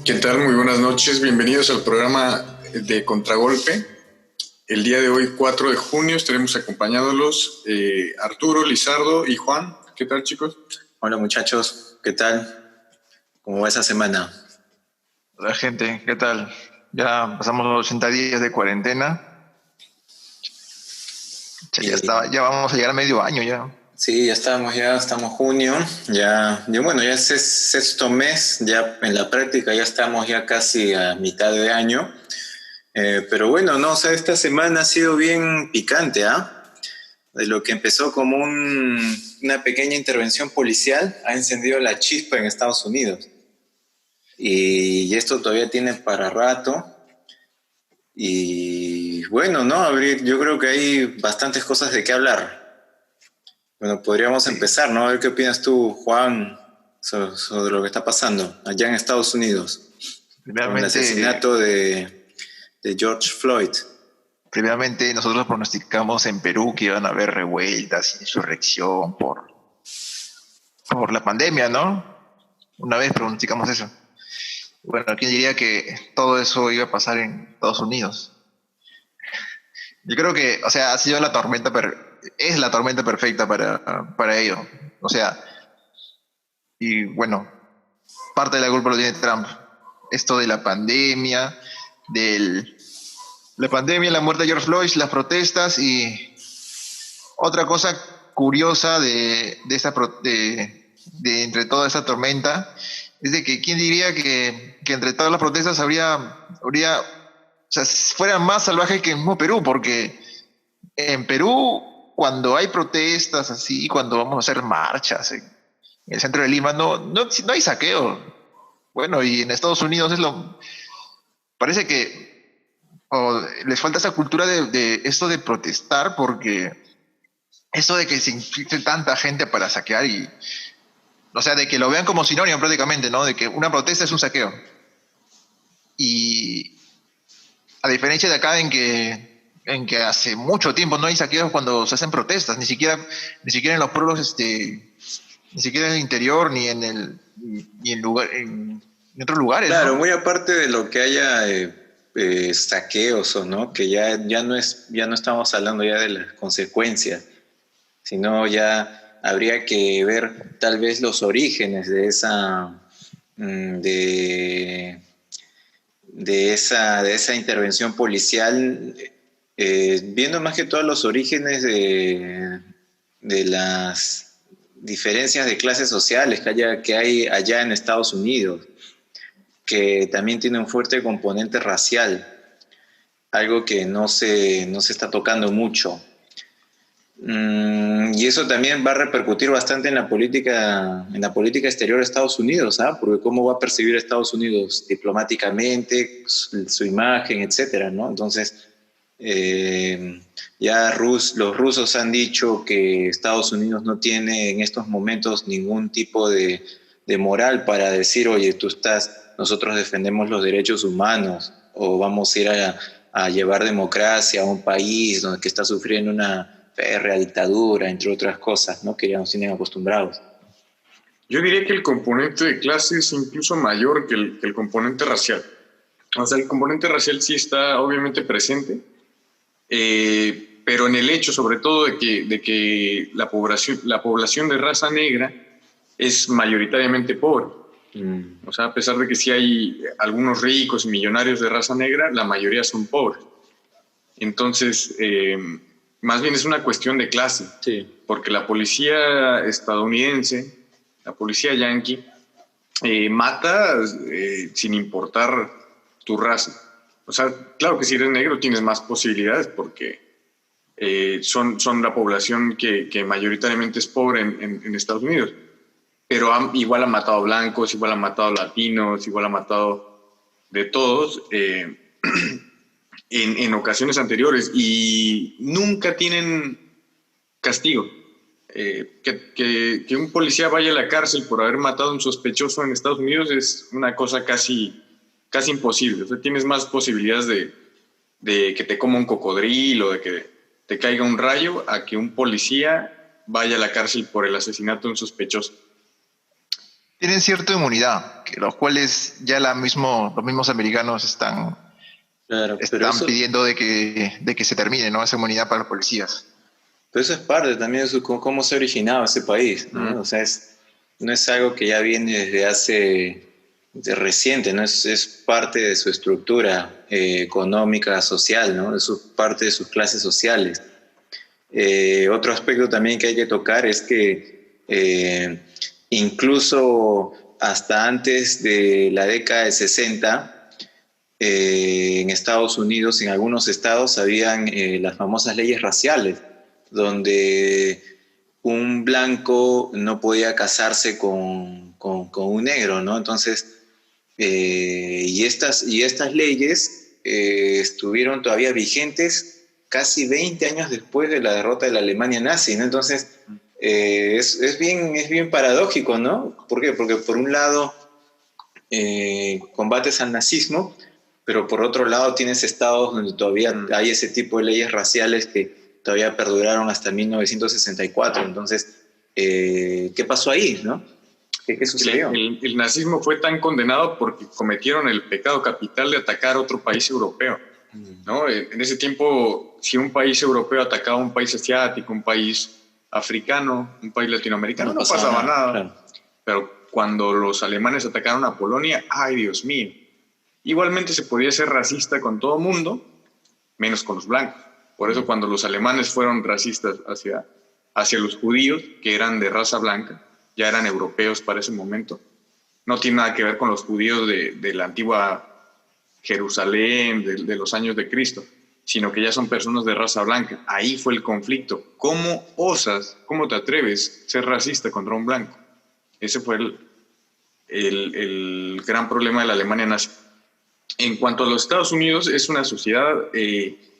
¿Qué tal? Muy buenas noches. Bienvenidos al programa de Contragolpe. El día de hoy, 4 de junio, estaremos acompañándolos Arturo, Lizardo y Juan. ¿Qué tal, chicos? Hola, muchachos. ¿Qué tal? ¿Cómo va esa semana? Hola, gente. ¿Qué tal? Ya pasamos los 80 días de cuarentena. Ya vamos a llegar a medio año ya. Sí, estamos junio, ya es sexto mes, ya en la práctica ya estamos ya casi a mitad de año, pero bueno, no, o sea, esta semana ha sido bien picante, De lo que empezó como una pequeña intervención policial, ha encendido la chispa en Estados Unidos, y esto todavía tiene para rato, y bueno, no, yo creo que hay bastantes cosas de qué hablar. Bueno, podríamos empezar, ¿no? A ver qué opinas tú, Juan, sobre lo que está pasando allá en Estados Unidos. Con el asesinato de George Floyd. Primeramente, nosotros pronosticamos en Perú que iban a haber revueltas, insurrección por la pandemia, ¿no? Una vez pronosticamos eso. Bueno, ¿quién diría que todo eso iba a pasar en Estados Unidos? Yo creo que, o sea, ha sido es la tormenta perfecta para ello. O sea, y bueno, parte de la culpa lo tiene Trump. Esto de la pandemia, la muerte de George Floyd, las protestas y otra cosa curiosa de entre toda esa tormenta es de que quién diría que entre todas las protestas o sea, fuera más salvaje que el mismo Perú, porque en Perú cuando hay protestas así, cuando vamos a hacer marchas en el centro de Lima, no hay saqueo. Bueno, y en Estados Unidos parece que les falta esa cultura de esto de protestar, porque eso de que se infiltre tanta gente para saquear o sea, de que lo vean como sinónimo prácticamente, ¿no? De que una protesta es un saqueo. Y a diferencia de acá en que hace mucho tiempo no hay saqueos cuando se hacen protestas, ni siquiera en los pueblos, ni siquiera en el interior, ni en otros lugares. Claro, ¿no? muy aparte de lo que haya saqueos o no, que ya no estamos hablando ya de las consecuencias, sino ya habría que ver tal vez los orígenes de esa intervención policial, viendo más que todo los orígenes de las diferencias de clases sociales que hay allá en Estados Unidos, que también tiene un fuerte componente racial, algo que no se está tocando mucho. Y eso también va a repercutir bastante en la política exterior de Estados Unidos, porque cómo va a percibir a Estados Unidos diplomáticamente, su imagen, etcétera, ¿no? Entonces, ya los rusos han dicho que Estados Unidos no tiene en estos momentos ningún tipo de moral para decir, oye, nosotros defendemos los derechos humanos, o vamos a ir a llevar democracia a un país que está sufriendo una férrea dictadura, entre otras cosas, ¿no? Que ya nos tienen acostumbrados. Yo diría que el componente de clase es incluso mayor que el componente racial. O sea, el componente racial sí está obviamente presente, pero en el hecho, sobre todo, de que la población de raza negra es mayoritariamente pobre. O sea, a pesar de que sí hay algunos ricos y millonarios de raza negra, la mayoría son pobres. Entonces, más bien es una cuestión de clase, sí. Porque la policía estadounidense, la policía yanqui, mata sin importar tu raza. O sea, claro que si eres negro tienes más posibilidades porque son la población que mayoritariamente es pobre en Estados Unidos. Pero igual ha matado blancos, igual ha matado latinos, igual ha matado de todos en ocasiones anteriores y nunca tienen castigo. Que un policía vaya a la cárcel por haber matado a un sospechoso en Estados Unidos es una cosa casi imposible. O sea, tienes más posibilidades de que te coma un cocodrilo, de que te caiga un rayo, a que un policía vaya a la cárcel por el asesinato de un sospechoso. tienen cierta inmunidad, que los cuales ya los mismos americanos Claro, pero están pidiendo de que se termine, ¿no? Esa inmunidad para los policías. eso es parte también de cómo se ha originado ese país, ¿no? O sea, no es algo que ya viene desde reciente, ¿no? Es parte de su estructura económica, social, ¿no? Es parte de sus clases sociales. Otro aspecto también que hay que tocar es que incluso hasta antes de la década de 60, en Estados Unidos, en algunos estados, habían las famosas leyes raciales, donde un blanco no podía casarse con un negro, ¿no? Entonces, y estas leyes estuvieron todavía vigentes casi 20 años después de la derrota de la Alemania nazi, ¿no? Entonces, es bien paradójico, ¿no? ¿Por qué? Porque por un lado combates al nazismo, pero por otro lado tienes estados donde todavía hay ese tipo de leyes raciales que todavía perduraron hasta 1964. Entonces, ¿qué pasó ahí, no? ¿Qué sucedió? El nazismo fue tan condenado porque cometieron el pecado capital de atacar a otro país europeo, ¿no? En ese tiempo, si un país europeo atacaba a un país asiático, un país africano, un país latinoamericano, no pasaba nada. Claro. Pero cuando los alemanes atacaron a Polonia, ¡ay, Dios mío! Igualmente se podía ser racista con todo mundo, menos con los blancos. Por eso cuando los alemanes fueron racistas hacia los judíos, que eran de raza blanca, ya eran europeos para ese momento, no tiene nada que ver con los judíos de la antigua Jerusalén, de los años de Cristo, sino que ya son personas de raza blanca. Ahí fue el conflicto. ¿Cómo osas, cómo te atreves a ser racista contra un blanco? Ese fue el gran problema de la Alemania nazi. En cuanto a los Estados Unidos, es una sociedad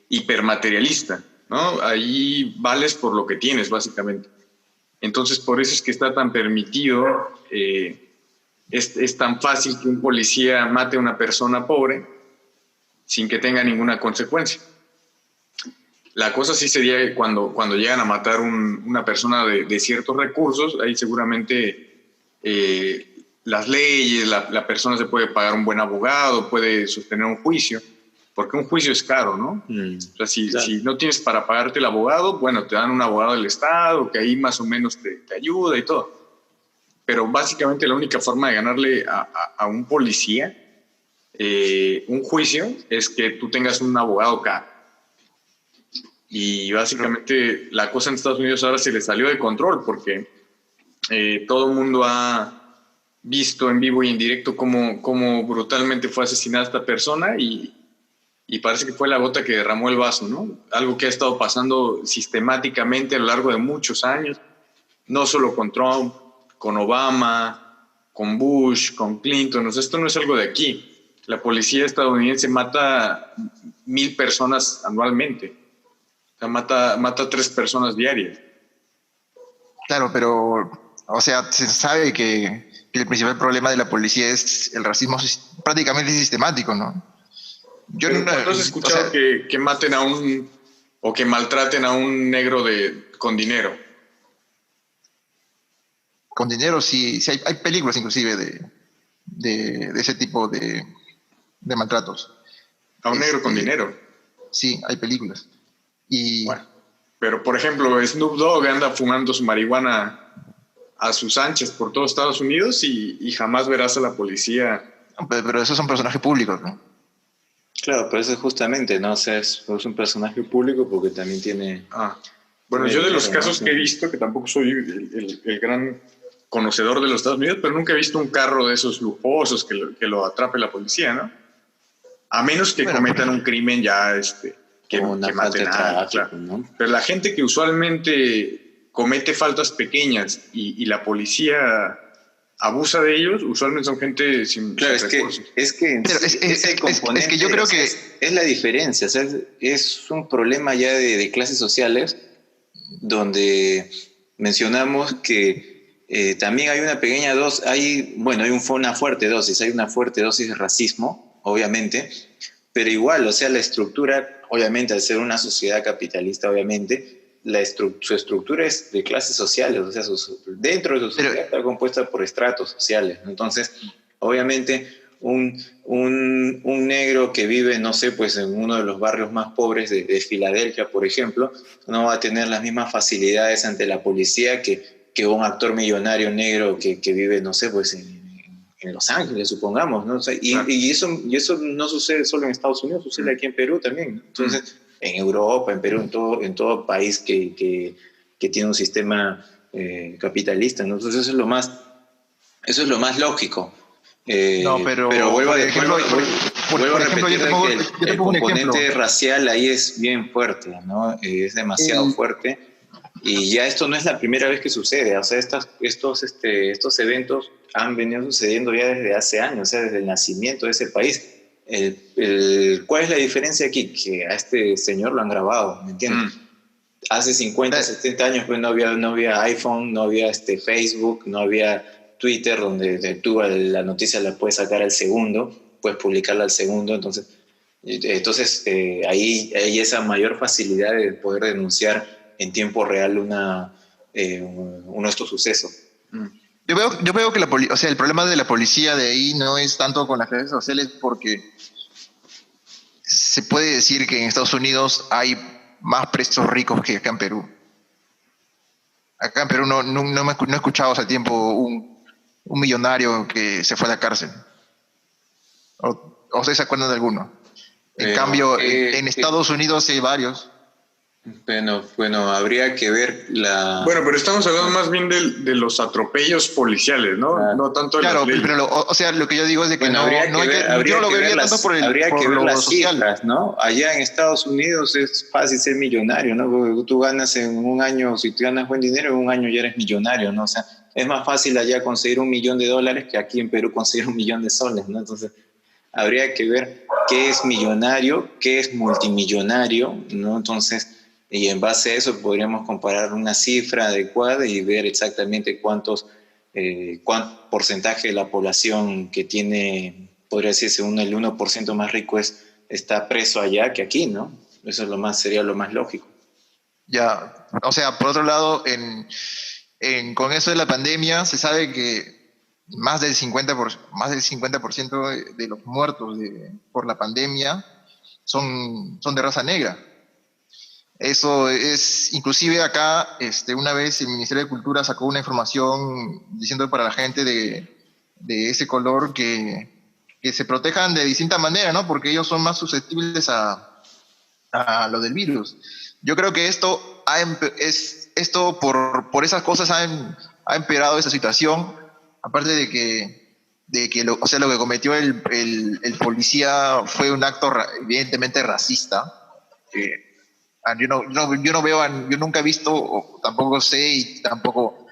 hipermaterialista, ¿no? Ahí vales por lo que tienes, básicamente. Entonces, por eso es que está tan permitido, es tan fácil que un policía mate a una persona pobre sin que tenga ninguna consecuencia. La cosa sí sería cuando llegan a matar una persona de ciertos recursos, ahí seguramente las leyes, la persona se puede pagar un buen abogado, puede sostener un juicio, porque un juicio es caro, ¿no? O sea, si no tienes para pagarte el abogado, bueno, te dan un abogado del Estado, que ahí más o menos te ayuda y todo. Pero básicamente la única forma de ganarle a un policía un juicio es que tú tengas un abogado caro. Y básicamente la cosa en Estados Unidos ahora se le salió de control, porque todo el mundo ha visto en vivo y en directo cómo brutalmente fue asesinada esta persona y parece que fue la gota que derramó el vaso, ¿no? Algo que ha estado pasando sistemáticamente a lo largo de muchos años, no solo con Trump, con Obama, con Bush, con Clinton. O sea, esto no es algo de aquí. La policía estadounidense mata 1,000 personas anualmente. O sea, mata 3 personas diarias. Claro, pero, o sea, se sabe que el principal problema de la policía es el racismo prácticamente sistemático, ¿no? Yo no has escuchado que maten o que maltraten a un negro con dinero. Con dinero sí hay películas inclusive de ese tipo de maltratos. ¿A un negro con dinero? Sí, hay películas. Bueno, pero por ejemplo, Snoop Dogg anda fumando su marihuana a sus anchas por todo Estados Unidos y jamás verás a la policía. Pero esos son personajes públicos, ¿no? Claro, pero eso es justamente, ¿no? O sea, es un personaje público porque también tiene... Bueno, yo de los casos que he visto, que tampoco soy el gran conocedor de los Estados Unidos, pero nunca he visto un carro de esos lujosos que lo atrape la policía, ¿no? A menos que cometan un crimen ya que maten a alguien, claro. ¿No? Pero la gente que usualmente comete faltas pequeñas y la policía abusa de ellos, usualmente son gente sin recursos. Es que yo creo que es la diferencia. O sea, es un problema ya de clases sociales donde mencionamos que también hay una pequeña dosis, hay una fuerte dosis de racismo, obviamente, pero igual, o sea, la estructura, obviamente, al ser una sociedad capitalista, obviamente, su estructura es de clases sociales, o sea, dentro de su sociedad está compuesta por estratos sociales, ¿no? Entonces, obviamente, un negro que vive, no sé, pues en uno de los barrios más pobres de Filadelfia, por ejemplo, no va a tener las mismas facilidades ante la policía que un actor millonario negro que vive, no sé, pues en Los Ángeles, supongamos, ¿no? O sea, y eso no sucede solo en Estados Unidos, sucede aquí en Perú también, ¿no? Entonces, en Europa, en Perú, en todo país que tiene un sistema capitalista, ¿no? Entonces, eso es lo más lógico. No, pero vuelvo a ejemplo, repetir yo te el pongo un componente ejemplo. racial ahí es bien fuerte, ¿no? Es demasiado fuerte. Y ya esto no es la primera vez que sucede, o sea, estos eventos han venido sucediendo ya desde hace años, o sea, desde el nacimiento de ese país. ¿Cuál es la diferencia aquí? Que a este señor lo han grabado, ¿me entiendes? Hace 50, 70 años pues no había iPhone, no había Facebook, no había Twitter, donde tú la noticia la puedes sacar al segundo, puedes publicarla al segundo, entonces ahí hay esa mayor facilidad de poder denunciar en tiempo real uno de estos sucesos. Yo veo que o sea, el problema de la policía de ahí no es tanto con las redes sociales, porque se puede decir que en Estados Unidos hay más presos ricos que acá en Perú. Acá en Perú no he escuchado hace tiempo un millonario que se fue a la cárcel. ¿O ustedes se acuerdan de alguno? En cambio, en Estados Unidos hay varios. Bueno, habría que ver la... Bueno, pero estamos hablando más bien de los atropellos policiales, ¿no? Claro. No tanto de Claro, las leyes. pero o sea, lo que yo digo es de que yo no lo vería tanto por lo social. Cifras, ¿no? Allá en Estados Unidos es fácil ser millonario, ¿no? Porque tú ganas en un año, si tú ganas buen dinero, en un año ya eres millonario, ¿no? O sea, es más fácil allá conseguir $1 millón que aquí en Perú conseguir $1 millón, ¿no? Entonces, habría que ver qué es millonario, qué es multimillonario, ¿no? Entonces, y en base a eso podríamos comparar una cifra adecuada y ver exactamente cuánto porcentaje de la población que tiene, podría decirse, el 1% más rico está preso allá que aquí, ¿no? Eso sería lo más lógico. Ya, o sea, por otro lado, con eso de la pandemia, se sabe que más del 50% de los muertos por la pandemia son de raza negra. Eso es, inclusive acá, una vez el Ministerio de Cultura sacó una información diciendo para la gente de ese color que se protejan de distinta manera, ¿no? Porque ellos son más susceptibles a lo del virus. Yo creo que esto por esas cosas ha empeorado esa situación, aparte de que lo que cometió el policía fue un acto evidentemente racista. Yo nunca he visto, o tampoco sé, y tampoco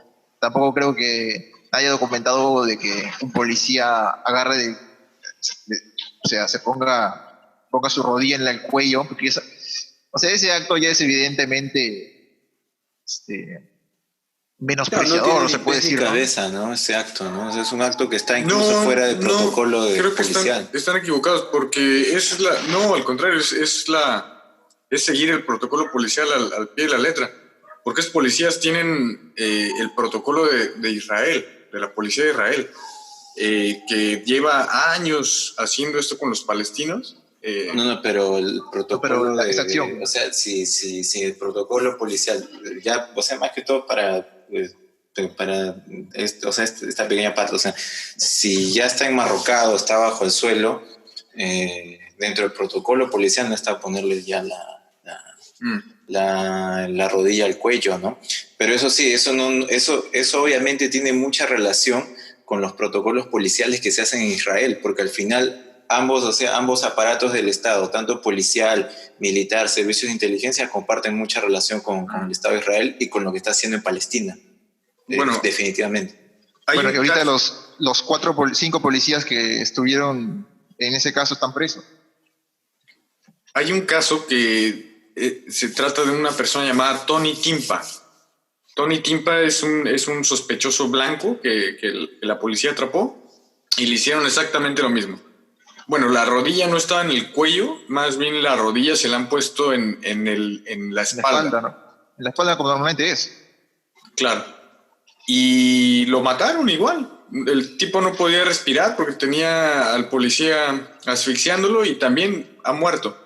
creo que haya documentado de que un policía agarre o sea, ponga su rodilla en el cuello, porque o sea, ese acto ya es evidentemente menospreciador, no se puede decir, ¿no? cabeza, ¿no? Ese acto, ¿no? O sea, es un acto que está incluso fuera del protocolo creo que policial. Están equivocados, porque no, al contrario, es seguir el protocolo policial al pie de la letra, porque los policías tienen el protocolo de Israel, de la policía de Israel, que lleva años haciendo esto con los palestinos. Pero el protocolo esa acción. o sea, si el protocolo policial, ya, o sea, más que todo o sea, esta pequeña parte, o sea, si ya está enmarrocado, está bajo el suelo, dentro del protocolo policial no está ponerle ya la rodilla al cuello, ¿no? Pero eso sí, eso obviamente tiene mucha relación con los protocolos policiales que se hacen en Israel, porque al final ambos aparatos del Estado, tanto policial, militar, servicios de inteligencia, comparten mucha relación con el Estado de Israel y con lo que está haciendo en Palestina. Bueno, definitivamente. Bueno, que ahorita los 5 policías que estuvieron en ese caso están presos. Hay un caso que se trata de una persona llamada Tony Timpa. Tony Timpa es un sospechoso blanco que la policía atrapó y le hicieron exactamente lo mismo. Bueno, la rodilla no estaba en el cuello, más bien la rodilla se la han puesto en la espalda. ¿No? en la espalda como normalmente es. Claro. Y lo mataron igual. El tipo no podía respirar porque tenía al policía asfixiándolo y también ha muerto.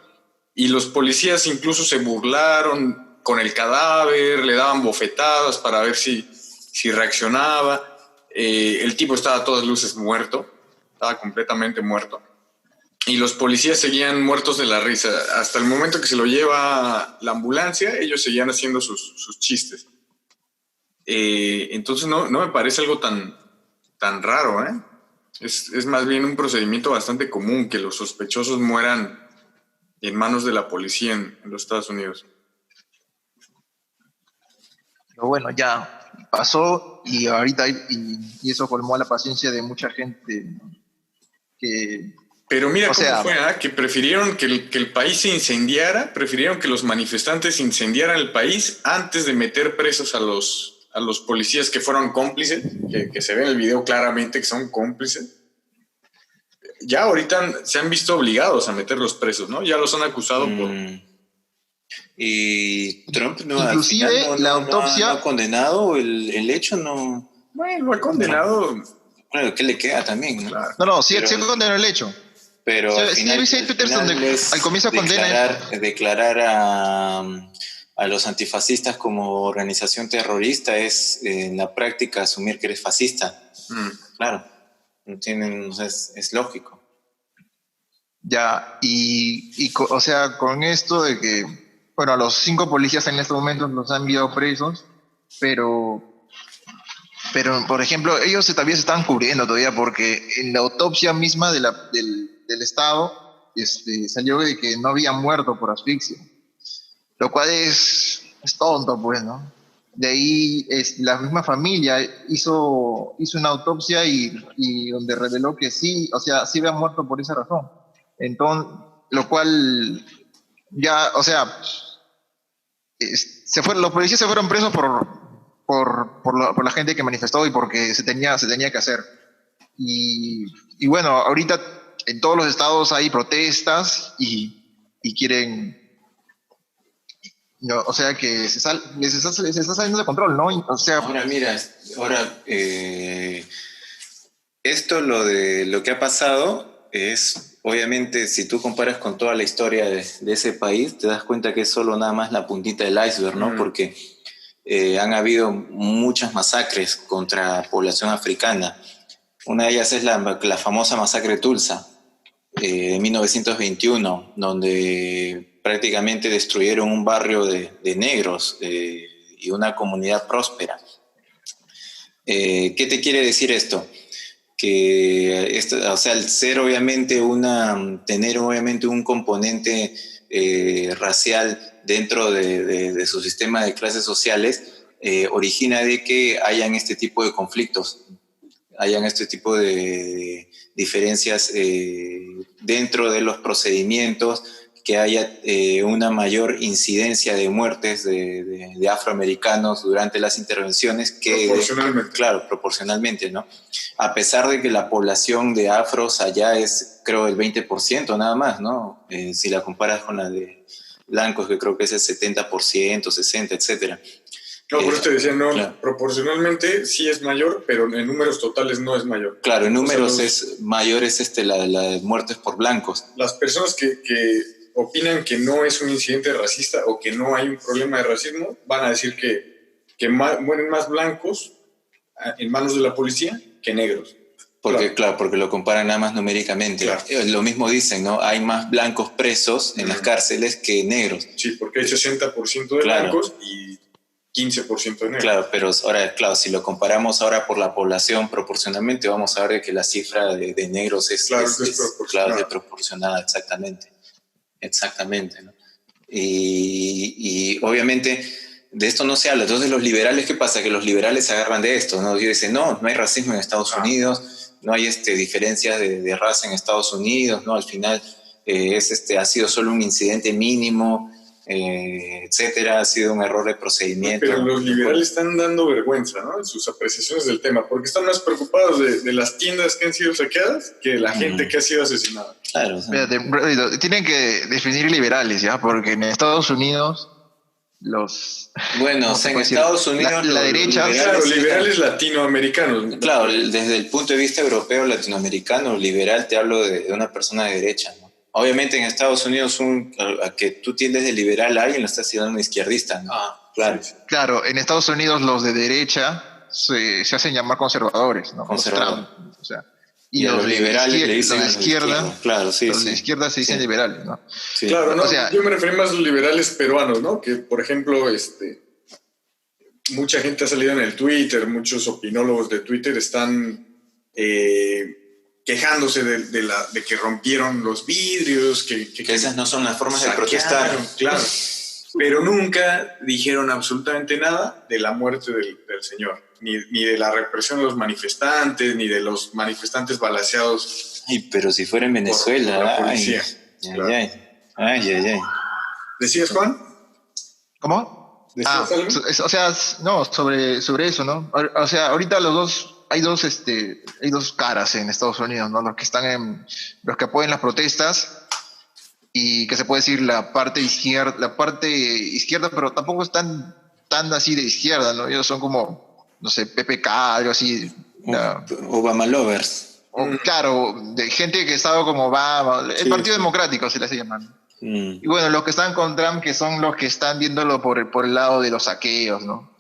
Y los policías incluso se burlaron con el cadáver, le daban bofetadas para ver si reaccionaba. El tipo estaba a todas luces muerto, estaba completamente muerto. Y los policías seguían muertos de la risa. Hasta el momento que se lo lleva la ambulancia, ellos seguían haciendo sus chistes. Entonces no me parece algo tan raro, ¿eh? Es más bien un procedimiento bastante común que los sospechosos mueran en manos de la policía en los Estados Unidos. Pero bueno, ya pasó y ahorita y eso colmó la paciencia de mucha gente, ¿no? Que, Pero mira o cómo sea, fue, ¿eh? Que prefirieron que el país se incendiara, prefirieron que los manifestantes incendiaran el país antes de meter presos a los policías que fueron cómplices, que se ve en el video claramente que son cómplices. Ya ahorita se han visto obligados a meter los presos, ¿no? Ya los han acusado por... Y Trump inclusive al final la autopsia... no ha condenado el hecho, no... Bueno, lo ha condenado... No. Claro, ¿qué le queda también? ¿No? Claro. No, sí condenó el hecho. Pero al final, al comienzo condena... Declarar a los antifascistas como organización terrorista es en la práctica asumir que eres fascista. Claro, es lógico. Ya, o sea, con esto de que, bueno, a los 5 policías en este momento los han enviado presos, pero por ejemplo, ellos todavía se estaban cubriendo todavía porque en la autopsia misma del Estado salió de que no había muerto por asfixia, lo cual es tonto, pues, ¿no? De ahí la misma familia hizo una autopsia y donde reveló que sí, o sea, sí había muerto por esa razón. Entonces, lo cual ya, o sea, los policías se fueron presos por la gente que manifestó y porque se tenía que hacer. Y bueno, ahorita en todos los estados hay protestas y quieren, no, o sea que se está saliendo de control, ¿no? O sea, ahora mira, esto lo que ha pasado es, obviamente, si tú comparas con toda la historia de ese país, te das cuenta que es solo nada más la puntita del iceberg, ¿no? Porque han habido muchas masacres contra población africana. Una de ellas es la famosa masacre de Tulsa, de 1921, donde prácticamente destruyeron un barrio de negros y una comunidad próspera. ¿Qué te quiere decir esto? Que o sea, al ser obviamente tener obviamente un componente racial dentro de su sistema de clases sociales, origina de que hayan este tipo de conflictos, hayan este tipo de diferencias dentro de los procedimientos, que haya una mayor incidencia de muertes de afroamericanos durante las intervenciones proporcionalmente. Claro, proporcionalmente, ¿no? A pesar de que la población de afros allá es, creo, el 20% nada más, ¿no? Si la comparas con la de blancos, que creo que es el 70%, 60%, etcétera. No, por eso te decía, no, claro. Proporcionalmente sí es mayor, pero en números totales no es mayor. Claro, en números es mayor la de muertes por blancos. Las personas que opinan que no es un incidente racista o que no hay un problema de racismo, van a decir que mueren más blancos en manos de la policía que negros. Porque lo comparan nada más numéricamente. Claro. Lo mismo dicen, ¿no? Hay más blancos presos en las cárceles que negros. Sí, porque hay 60% de blancos y 15% de negros. Claro, pero ahora, claro, si lo comparamos ahora por la población proporcionalmente, vamos a ver que la cifra de negros es desproporcionada, exactamente, ¿no? Y obviamente de esto no se habla. Entonces los liberales, ¿qué pasa? Que los liberales se agarran de esto, ¿no? Y dicen, no hay racismo en Estados Unidos, no hay diferencias de raza en Estados Unidos, ¿no? Al final ha sido solo un incidente mínimo, etcétera, ha sido un error de procedimiento. Pero los liberales están dando vergüenza, ¿no? En sus apreciaciones del tema, porque están más preocupados de las tiendas que han sido saqueadas que de la gente que ha sido asesinada. Claro. Tienen que definir liberales, ¿ya? Porque en Estados Unidos los Bueno, ¿cómo o se sea, en puede decir? Estados Unidos La los derecha, Claro, liberales, liberales latinoamericanos, ¿no? claro, desde el punto de vista europeo, latinoamericano, liberal, te hablo de una persona de derecha, ¿no? Obviamente en Estados Unidos a que tú tiendes de liberal a alguien lo estás haciendo un izquierdista, ¿no? Claro, Sí, sí. claro, en Estados Unidos los de derecha se hacen llamar conservadores, ¿no? Los conservador. Trump, o sea, y Y a los liberales le los dicen de a los de izquierda. Claro, sí, los de sí. izquierda se dicen Sí, liberales, ¿no? sí. Claro, O no, sea, yo me refería más a los liberales peruanos, ¿no? Que, por ejemplo, mucha gente ha salido en el Twitter, muchos opinólogos de Twitter están quejándose de que rompieron los vidrios, Que esas no son las formas de saquearon, protestar. claro. Pero nunca dijeron absolutamente nada de la muerte del señor, ni de la represión de los manifestantes, ni de los manifestantes balaceados Ay, pero si fuera en Venezuela, por la ay, policía. ay, Claro. ay. ¿Decías, Juan? ¿cómo? ¿Decías algo? O sea, no, sobre eso, ¿no? O sea, ahorita hay dos caras en Estados Unidos, ¿no? Los que apoyan las protestas y que se puede decir la parte izquierda, pero tampoco es tan así de izquierda, ¿no? Ellos son como, no sé, PPK, algo así. Obama lovers. Claro, de gente que estaba como Obama, el Sí, Partido sí. Democrático se le hace llamar. Mm. Y bueno, los que están con Trump, que son los que están viéndolo por el lado de los saqueos, ¿no?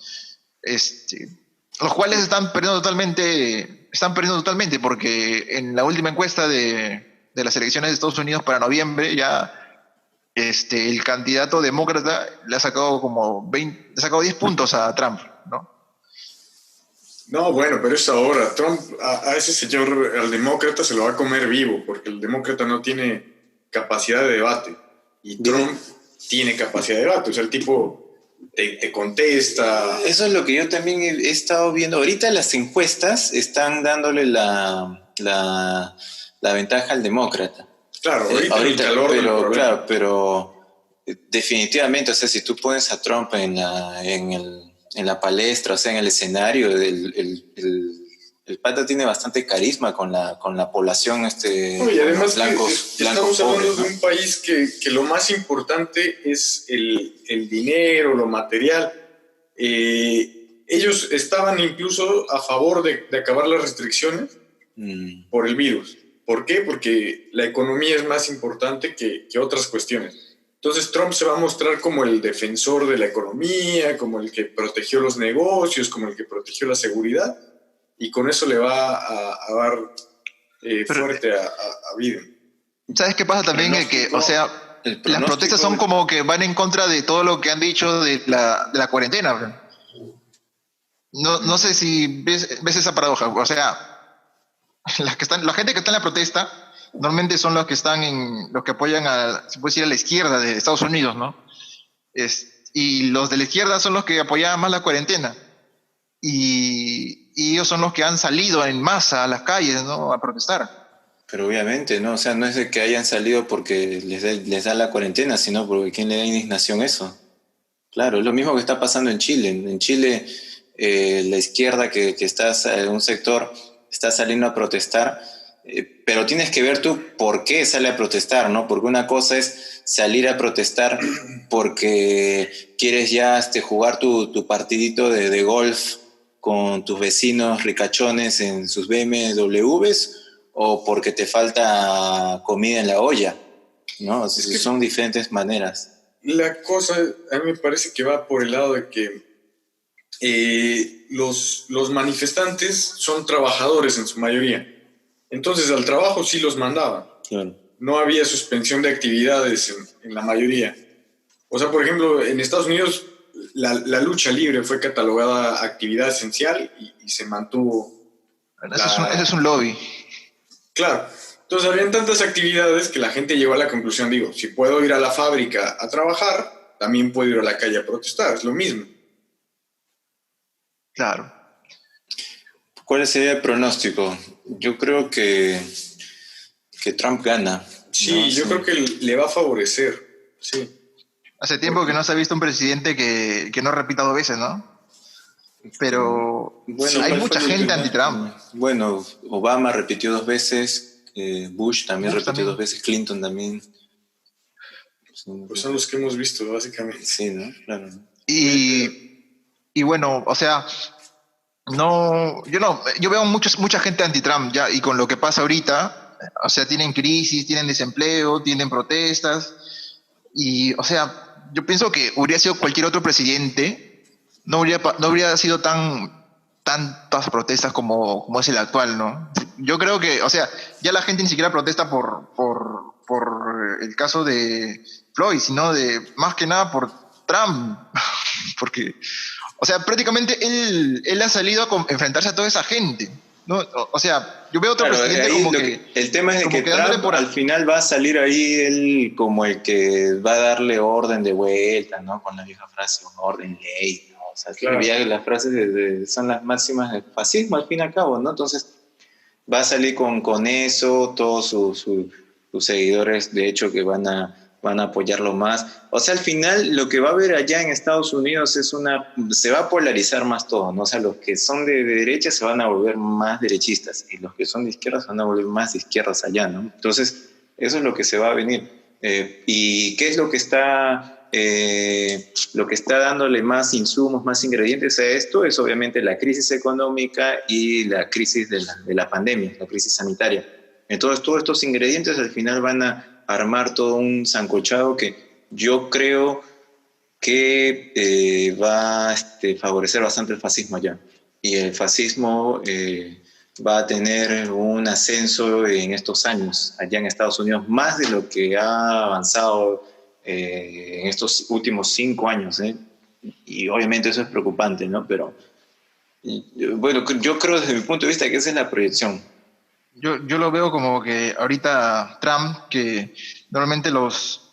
Los cuales están perdiendo totalmente, porque en la última encuesta de las elecciones de Estados Unidos para noviembre, ya el candidato demócrata le ha sacado le ha sacado 10 puntos a Trump, ¿no? No, bueno, pero es ahora. Trump a ese señor, al demócrata, se lo va a comer vivo, porque el demócrata no tiene capacidad de debate. Y Trump tiene capacidad de debate. O sea, el tipo te contesta. Eso es lo que yo también he estado viendo. Ahorita las encuestas están dándole la ventaja al demócrata. Claro, ahorita el calor del problema. Claro, pero definitivamente, o sea, si tú pones a Trump en la palestra, o sea, en el escenario, el pata tiene bastante carisma con la población y además blancos estamos pobres, hablando ¿no? de un país que lo más importante es el dinero, lo material. Ellos estaban incluso a favor de acabar las restricciones por el virus. ¿Por qué? Porque la economía es más importante que otras cuestiones. Entonces Trump se va a mostrar como el defensor de la economía, como el que protegió los negocios, como el que protegió la seguridad, y con eso le va a dar fuerte a Biden. ¿Sabes qué pasa también? O sea, las protestas son como que van en contra de todo lo que han dicho de la cuarentena. No sé si ves esa paradoja. O sea, la gente que está en la protesta normalmente son los que los que apoyan se puede decir, a la izquierda de Estados Unidos, ¿no? Y los de la izquierda son los que apoyaban más la cuarentena. Y ellos son los que han salido en masa a las calles, ¿no? A protestar. Pero obviamente, ¿no? O sea, no es de que hayan salido porque les da la cuarentena, sino porque ¿quién le da indignación a eso? Claro, es lo mismo que está pasando en Chile. En Chile, la izquierda que está en un sector está saliendo a protestar, pero tienes que ver tú por qué sale a protestar, ¿no? Porque una cosa es salir a protestar porque quieres ya jugar tu partidito de golf con tus vecinos ricachones en sus BMWs, o porque te falta comida en la olla, ¿no? Es que son diferentes maneras. La cosa, a mí me parece que va por el lado de que los manifestantes son trabajadores en su mayoría. Entonces al trabajo sí los mandaban. Claro. No había suspensión de actividades en la mayoría. O sea, por ejemplo, en Estados Unidos la lucha libre fue catalogada actividad esencial y se mantuvo. Ese es un lobby. Claro. Entonces habían tantas actividades que la gente llegó a la conclusión, digo, si puedo ir a la fábrica a trabajar, también puedo ir a la calle a protestar, es lo mismo. Claro. ¿Cuál sería el pronóstico? Yo creo que Trump gana. Sí, ¿no? yo creo que le va a favorecer, sí. Hace tiempo que no se ha visto un presidente que no repita 2 veces, ¿no? Pero bueno, hay mucha gente anti-Trump. Bueno, Obama repitió 2 veces, Bush también repitió También. 2 veces, Clinton también. Pues son los que hemos visto, básicamente. Sí, ¿no? Claro. Y bueno, o sea, yo veo mucha gente anti-Trump ya, y con lo que pasa ahorita, o sea, tienen crisis, tienen desempleo, tienen protestas, y, o sea, yo pienso que hubiera sido cualquier otro presidente, no habría sido tantas protestas como es el actual, ¿no? Yo creo que, o sea, ya la gente ni siquiera protesta por el caso de Floyd, sino más que nada por Trump, porque, o sea, prácticamente él ha salido a enfrentarse a toda esa gente, ¿no? O sea, yo veo otro Claro, presidente ahí como que... el tema es de que dándole Trump al final va a salir ahí él como el que va a darle orden de vuelta, ¿no? Con la vieja frase, un orden ley, ¿no? O sea, Claro. ya las frases son las máximas del fascismo al fin y al cabo, ¿no? Entonces va a salir con eso, todos sus seguidores, de hecho, que van a apoyarlo más. O sea, al final lo que va a haber allá en Estados Unidos se va a polarizar más todo, ¿no? O sea, los que son de derecha se van a volver más derechistas y los que son de izquierda se van a volver más de izquierdas allá, ¿no? Entonces, eso es lo que se va a venir. ¿Y qué es lo que está dándole más insumos, más ingredientes a esto? Es obviamente la crisis económica y la crisis de la pandemia, la crisis sanitaria. Entonces, todos estos ingredientes al final van a armar todo un sancochado que yo creo que va a favorecer bastante el fascismo allá. Y el fascismo va a tener un ascenso en estos años, allá en Estados Unidos, más de lo que ha avanzado en estos últimos 5 años. Y obviamente eso es preocupante, ¿no? Pero bueno, yo creo desde mi punto de vista que esa es la proyección. Yo lo veo como que ahorita Trump, que normalmente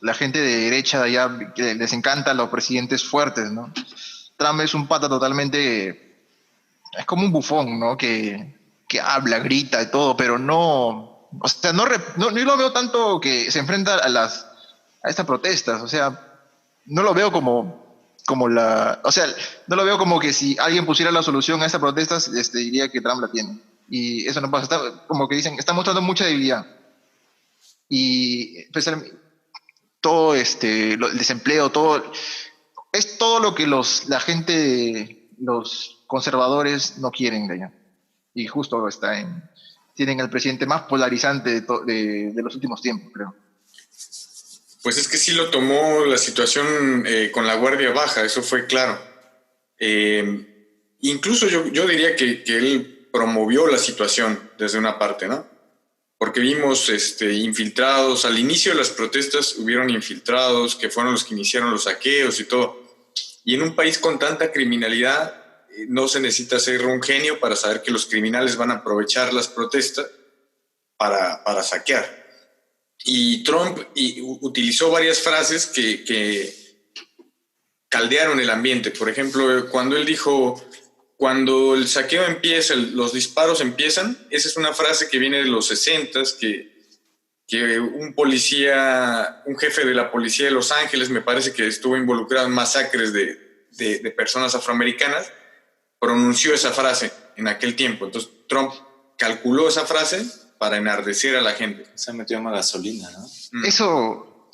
la gente de derecha de allá que les encantan los presidentes fuertes, ¿no? Trump es un pata totalmente, es como un bufón, ¿no? Que habla, grita y todo, pero no, o sea, yo lo veo tanto que se enfrenta a estas protestas, o sea, no lo veo o sea, no lo veo como que si alguien pusiera la solución a estas protestas, diría que Trump la tiene. Y eso no pasa, como que dicen, está mostrando mucha debilidad. Y especialmente todo el desempleo, es todo lo que la gente, los conservadores no quieren de allá. Y justo tienen el presidente más polarizante de los últimos tiempos, creo. Pues es que sí lo tomó la situación con la guardia baja, eso fue claro. Incluso yo diría que él promovió la situación desde una parte, ¿no? Porque vimos infiltrados, al inicio de las protestas hubieron infiltrados que fueron los que iniciaron los saqueos y todo. Y en un país con tanta criminalidad no se necesita ser un genio para saber que los criminales van a aprovechar las protestas para saquear. Y Trump utilizó varias frases que caldearon el ambiente. Por ejemplo, cuando él dijo, cuando el saqueo empieza, los disparos empiezan, esa es una frase que viene de los 60s, que un policía, un jefe de la policía de Los Ángeles, me parece que estuvo involucrado en masacres de personas afroamericanas, pronunció esa frase en aquel tiempo. Entonces Trump calculó esa frase para enardecer a la gente. Se metió más gasolina, ¿no? Eso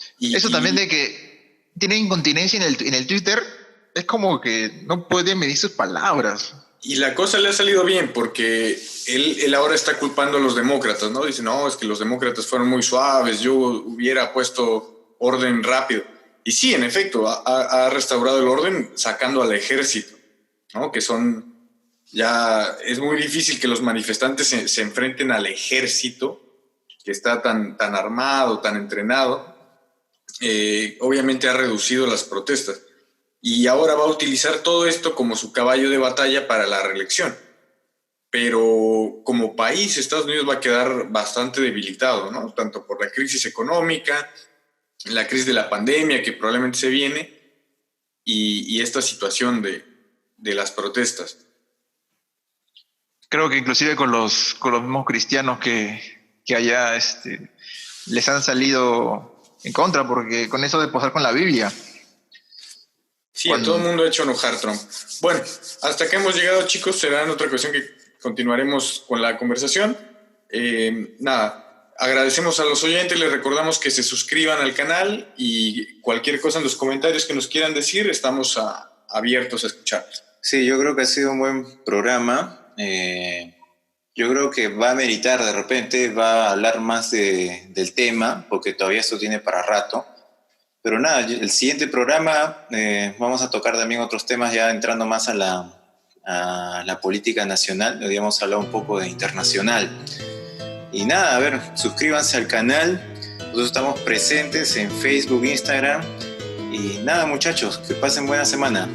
también de que tiene incontinencia en el Twitter, es como que no puede medir sus palabras. Y la cosa le ha salido bien porque él ahora está culpando a los demócratas, ¿no? Dice, no, es que los demócratas fueron muy suaves, yo hubiera puesto orden rápido. Y sí, en efecto, ha restaurado el orden sacando al ejército, ¿no? Que ya es muy difícil que los manifestantes se enfrenten al ejército, que está tan armado, tan entrenado. Obviamente ha reducido las protestas. Y ahora va a utilizar todo esto como su caballo de batalla para la reelección. Pero como país, Estados Unidos va a quedar bastante debilitado, ¿no? Tanto por la crisis económica, la crisis de la pandemia que probablemente se viene, y esta situación de las protestas. Creo que inclusive con los mismos cristianos que allá les han salido en contra, porque con eso de posar con la Biblia. Sí, a todo el mundo ha hecho enojar Trump. Bueno, hasta que hemos llegado, chicos, será en otra ocasión que continuaremos con la conversación. agradecemos a los oyentes, les recordamos que se suscriban al canal y cualquier cosa en los comentarios que nos quieran decir, estamos abiertos a escuchar. Sí, yo creo que ha sido un buen programa. Yo creo que va a meritar, de repente, va a hablar más del tema, porque todavía esto tiene para rato. Pero nada, el siguiente programa vamos a tocar también otros temas, ya entrando más a la política nacional. Hoy hemos hablado un poco de internacional. Y nada, a ver, suscríbanse al canal. Nosotros estamos presentes en Facebook, Instagram. Y nada, muchachos, que pasen buena semana.